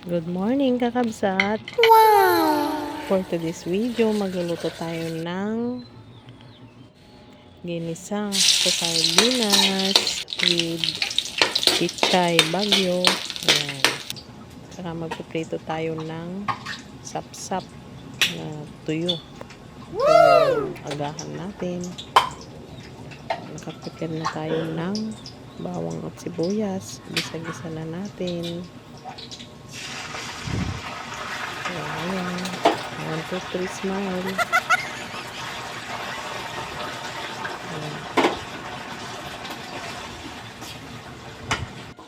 Good morning, kakabsat! Wow! For today's video, magluluto tayo ng ginisang sa sardinas with pichay bagyo. Ayan. Saka magpiprito tayo ng sapsap na tuyo. So, agahan natin. Nakaprepare na tayo ng bawang at sibuyas. Gisa-gisa na natin. So, ayan. 1, 2, 3, smile. Ayan.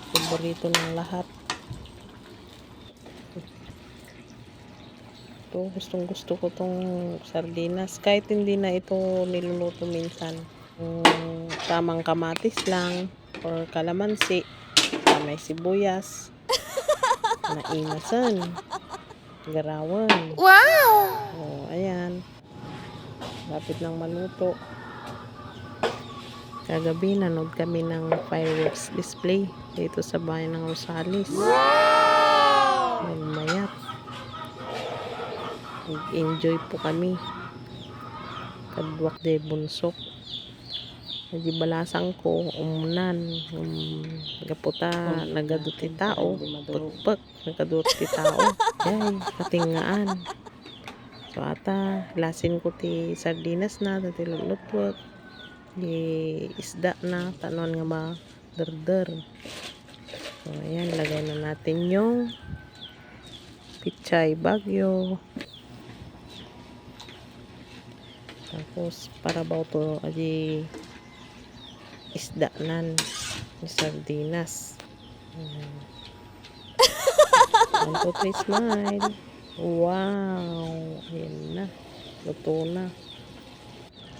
Paborito ng lahat. Ito, gustong gusto ko tong sardinas. Kahit hindi na ito niluluto minsan. Tamang kamatis lang or kalamansi. May sibuyas. Nainasan. Garawan. Wow! Oh, ayan. Lapit ng maluto. Kagabi nanood kami ng fireworks display dito sa bayan ng Rosales. Wow! Mayat. Enjoy po kami. Kadwak de bunsok. Di balasang ko umunan. Gaputa nagaduti tao. Pagpag nagaduti tao. Ay, katingaan. So ata lasin ko ti sardinas na dati lulutwag. Di isda na tanon nga ba derder. So ayan, lagay na natin yung pichay bagyo. Tapos para ba ito adi isda nan sardinas. 1, 2, 3, smile. Wow, ayan na, luto na.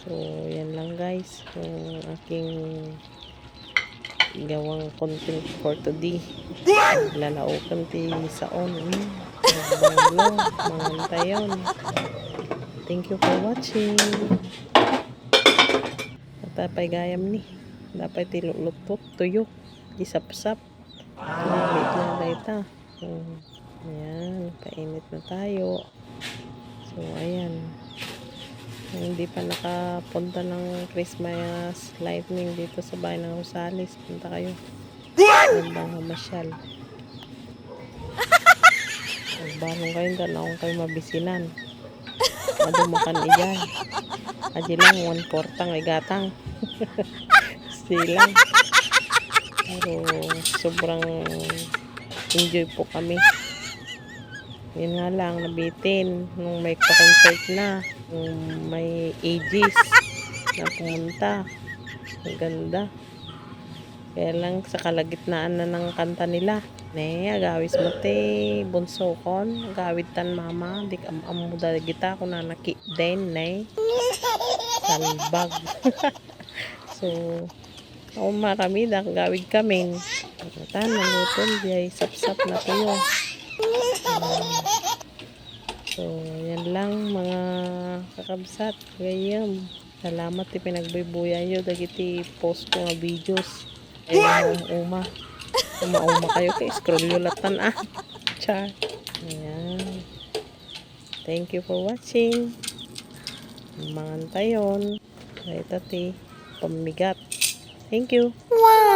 So yan lang guys yung aking gawang content for today. Lalaukan ti saon. Nagbanglo, mga tayon. Thank you for watching. Tapay gayam ni. Dapat tilulutot tuyo. Isap-sap. Wait lang dayta. Ayan. Painit na tayo. So, ayan. Hindi pa nakapunta ng Christmas lightning dito sa bayan ng Rosales. Punta kayo. Magdang hamasyal. Magbarong kayo. Danawang kayo mabisinan. Madumakan iyan. Adi lang, 1/4 igatang. Silang. Pero sobrang enjoy po kami. Yun nga lang, nabitin. Nung may pa-concert na. Nung may ages na pumunta. Ang ganda. Kaya lang sa kalagitnaan na ng kanta nila. Ne, agawis mo te bunso kon. Agawid tan mama. Di amuda kita ko na naki den ne. Salbag. So, marami na gawid kami. Tan naluton di sap-sap na tuyo. So, yan lang mga kakabsat. Gayam. Salamat ti pinagbibuyayo dagiti post ko nga videos. Ayun uma. Uma kayo kay scroll yung latan Char. Ayan. Thank you for watching. Mangantayon. Ito ti pamigat. Thank you. Wow!